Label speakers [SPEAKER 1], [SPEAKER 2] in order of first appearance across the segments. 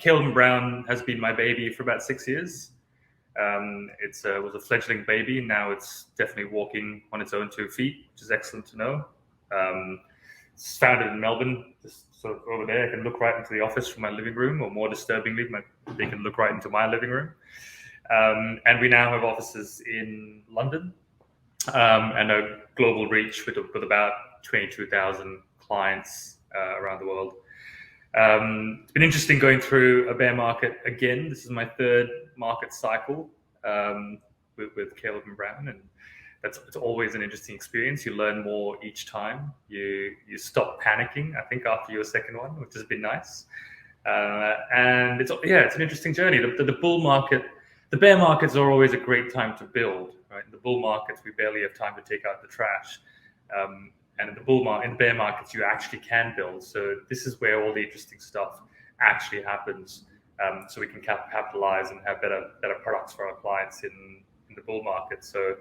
[SPEAKER 1] Caleb & Brown has been my baby for about 6 years. It was a fledgling baby. Now it's definitely walking on its own 2 feet, which is excellent to know. It's founded in Melbourne, just sort of over there. I can look right into the office from my living room, or more disturbingly, they can look right into my living room. And we now have offices in London and a global reach with about 22,000 clients around the world. It's been interesting going through a bear market again. This is my 3rd market cycle with Caleb & Brown, and it's always an interesting experience. You learn more each time. You stop panicking, I think, after your 2nd one, which has been nice. And it's an interesting journey. The bull market, the bear markets are always a great time to build, right? In the bull markets, we barely have time to take out the trash. And in the bear markets, you actually can build. So this is where all the interesting stuff actually happens. So we can capitalize and have better products for our clients in the bull market. So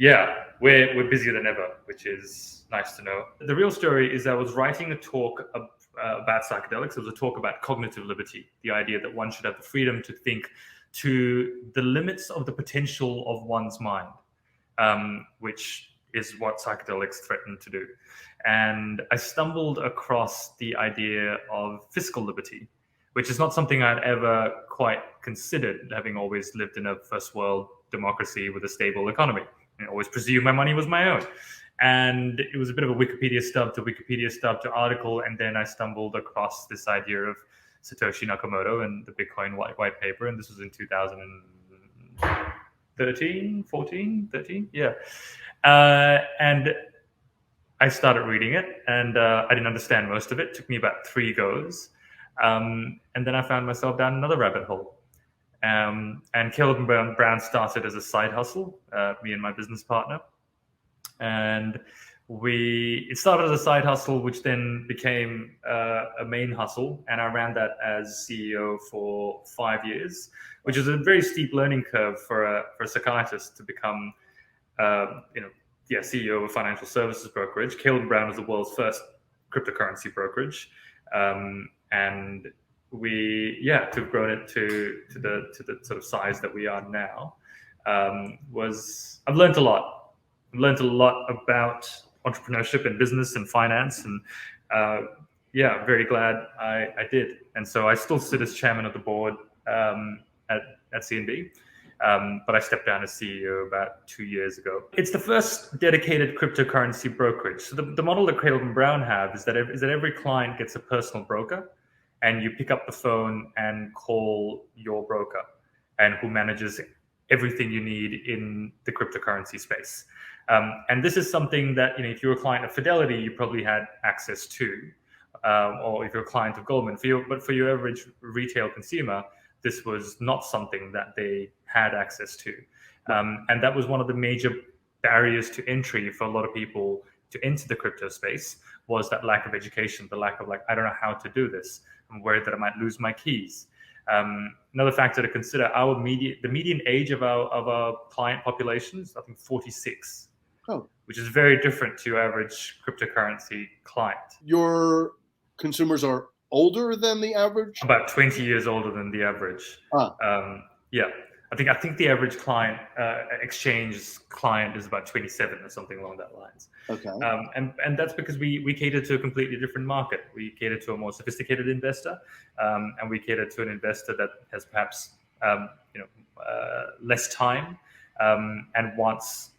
[SPEAKER 1] yeah, we're busier than ever, which is nice to know. The real story is I was writing a talk about psychedelics. It was a talk about cognitive liberty, the idea that one should have the freedom to think to the limits of the potential of one's mind, which is what psychedelics threaten to do. And I stumbled across the idea of fiscal liberty, which is not something I'd ever quite considered, having always lived in a first world democracy with a stable economy. I always presumed my money was my own. And it was a bit of a Wikipedia stub to article, and then I stumbled across this idea of Satoshi Nakamoto and the Bitcoin white paper, and this was in 2013, yeah. And I started reading it, and I didn't understand most of it. It took me about 3 goes. And then I found myself down another rabbit hole. And Caleb & Brown started as a side hustle, me and my business partner. And it started as a side hustle, which then became a main hustle. And I ran that as CEO for 5 years, which is a very steep learning curve for a psychiatrist to become CEO of a financial services brokerage. Caleb & Brown was the world's first cryptocurrency brokerage. And to have grown it to the sort of size that we are now, I've learned a lot. I've learned a lot about entrepreneurship and business and finance, and very glad I did. And so I still sit as chairman of the board at CNB, but I stepped down as CEO about 2 years ago. It's the first dedicated cryptocurrency brokerage. So the model that Caleb & Brown have is that every client gets a personal broker, and you pick up the phone and call your broker, and who manages everything you need in the cryptocurrency space. And this is something that, if you're a client of Fidelity, you probably had access to, or if you're a client of Goldman. But for your average retail consumer, this was not something that they had access to. And that was one of the major barriers to entry for a lot of people to enter the crypto space, was that lack of education, the lack of I don't know how to do this. I'm worried that I might lose my keys. Another factor to consider, the median age of our client population is, I think, 46. Which is very different to your average cryptocurrency client.
[SPEAKER 2] Your consumers are older than the average?
[SPEAKER 1] About 20 years older than the average. I think the average client exchange client is about 27 or something along that lines.
[SPEAKER 2] Okay.
[SPEAKER 1] And that's because we cater to a completely different market. We cater to a more sophisticated investor, and we cater to an investor that has perhaps less time and wants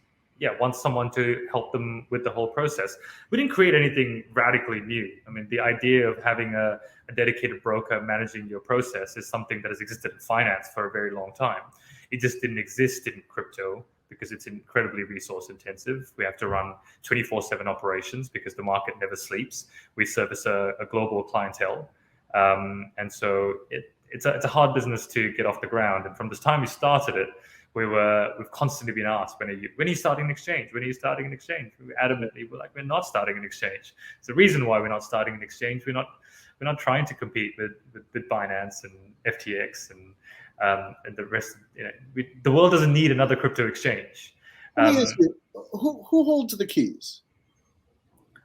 [SPEAKER 1] someone to help them with the whole process. We didn't create anything radically new. I mean, the idea of having a dedicated broker managing your process is something that has existed in finance for a very long time. It just didn't exist in crypto because it's incredibly resource intensive. We have to run 24/7 operations because the market never sleeps. We service a global clientele. And so it's a hard business to get off the ground. And from the time we started it, we've constantly been asked, when are you starting an exchange? When are you starting an exchange? We adamantly we're not starting an exchange. It's the reason why we're not starting an exchange. We're not trying to compete with Binance and FTX and the rest. The world doesn't need another crypto exchange.
[SPEAKER 2] Let me ask you, who holds the keys?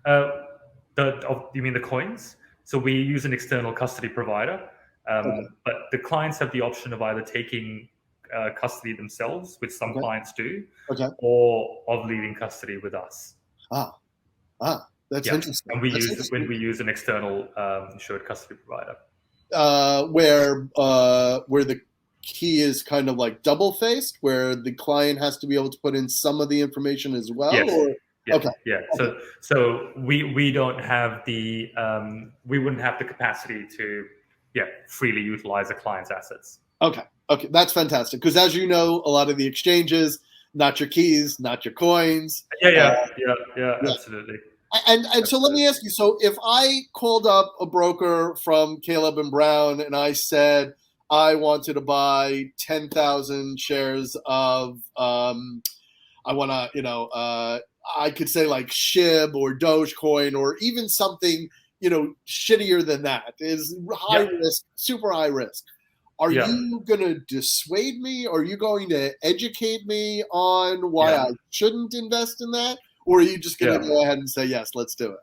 [SPEAKER 1] You mean the coins? So we use an external custody provider. But the clients have the option of either taking custody themselves, which some clients do, or of leaving custody with us.
[SPEAKER 2] That's interesting.
[SPEAKER 1] And we use an external insured custody provider.
[SPEAKER 2] Where the key is kind of like double-faced, where the client has to be able to put in some of the information as well?
[SPEAKER 1] Yes. So we don't have the we wouldn't have the capacity to freely utilize a client's assets.
[SPEAKER 2] Okay, that's fantastic, because as you know, a lot of the exchanges, not your keys, not your coins.
[SPEAKER 1] Absolutely.
[SPEAKER 2] And so let me ask you, so if I called up a broker from Caleb and Brown and I said I wanted to buy 10,000 shares of I could say like SHIB or Dogecoin, or even something, shittier than that, is high risk, super high risk. Are you going to dissuade me? Are you going to educate me on why I shouldn't invest in that? Or are you just going to go ahead and say, yes, let's do it?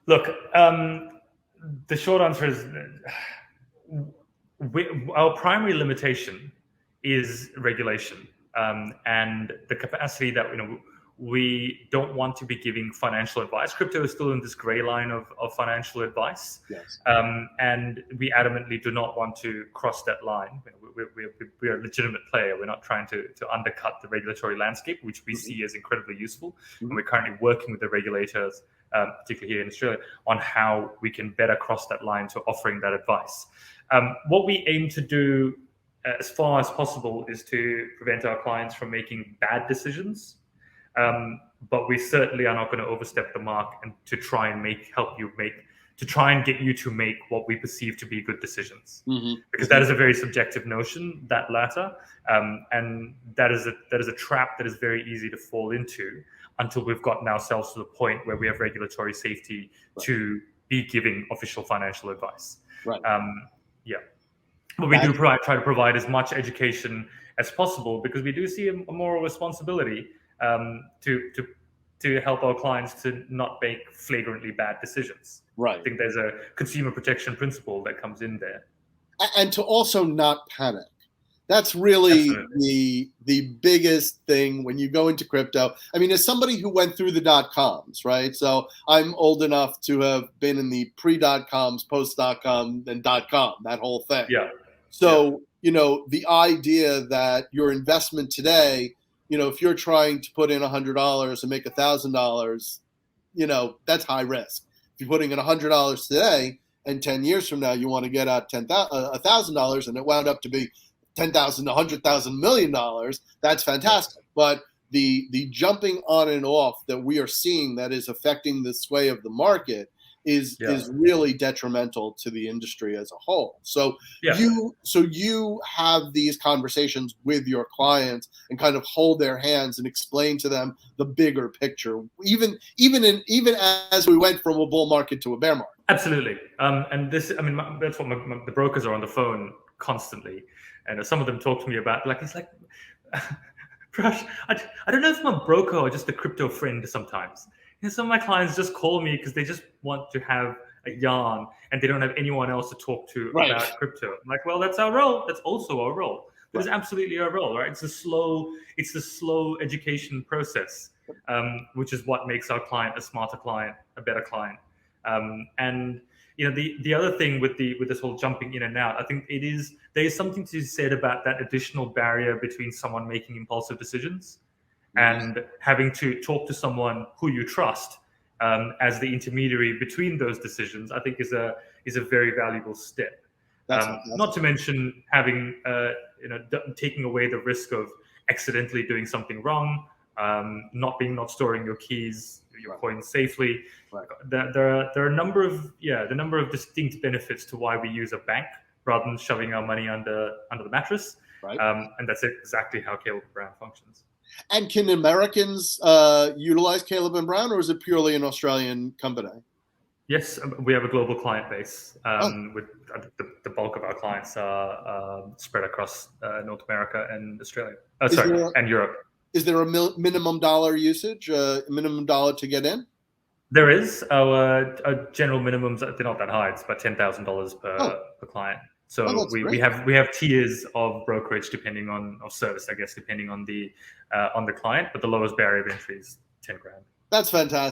[SPEAKER 1] Look, the short answer is our primary limitation is regulation, and the capacity that we don't want to be giving financial advice. Crypto is still in this gray line of financial advice.
[SPEAKER 2] Yes.
[SPEAKER 1] And we adamantly do not want to cross that line. We're a legitimate player. We're not trying to undercut the regulatory landscape, which we see as incredibly useful. And we're currently working with the regulators, particularly here in Australia, on how we can better cross that line to offering that advice. What we aim to do as far as possible is to prevent our clients from making bad decisions. But we certainly are not going to overstep the mark and to try and get you to make what we perceive to be good decisions, because that is a very subjective notion, that latter, and that is a trap that is very easy to fall into until we've gotten ourselves to the point where we have regulatory safety to be giving official financial advice. But we do try to provide as much education as possible, because we do see a moral responsibility to help our clients to not make flagrantly bad decisions. I think there's a consumer protection principle that comes in there.
[SPEAKER 2] And to also not panic. That's really the biggest thing when you go into crypto. I mean, as somebody who went through the .coms, right? So I'm old enough to have been in the pre-.coms, post.com, and .com, that whole thing. So, the idea that your investment today, if you're trying to put in $100 and make $1,000, that's high risk. If you're putting in $100 today and 10 years from now you want to get out $1,000 and it wound up to be $10,000, $100,000, $1 million, that's fantastic. But the jumping on and off that we are seeing that is affecting the sway of the market is really detrimental to the industry as a whole. So you have these conversations with your clients and kind of hold their hands and explain to them the bigger picture, even as we went from a bull market to a bear market.
[SPEAKER 1] Absolutely. And this, that's what the brokers are on the phone constantly, and some of them talk to me about Prash, I don't know if I'm a broker or just a crypto friend sometimes. Some of my clients just call me because they just want to have a yarn and they don't have anyone else to talk to about crypto. I'm like, well, that's our role. That's also our role. That is absolutely our role, right? It's the slow education process, which is what makes our client a smarter client, a better client. And the other thing with this whole jumping in and out, I think there is something to be said about that additional barrier between someone making impulsive decisions and having to talk to someone who you trust as the intermediary between those decisions. I think is a very valuable step. Not to mention having taking away the risk of accidentally doing something wrong, not storing your keys, your coins safely. There are a number of distinct benefits to why we use a bank rather than shoving our money under the mattress. And that's exactly how Caleb & Brown functions.
[SPEAKER 2] And can Americans utilize Caleb & Brown, or is it purely an Australian company?
[SPEAKER 1] Yes, we have a global client base. With the bulk of our clients are spread across North America and Australia. And Europe.
[SPEAKER 2] Is there a minimum dollar usage, minimum dollar to get in?
[SPEAKER 1] There is our general minimums. They're not that high. It's about $10,000 per client. So we have tiers of brokerage depending on service, I guess, depending on the client. But the lowest barrier of entry is 10 grand.
[SPEAKER 2] That's fantastic.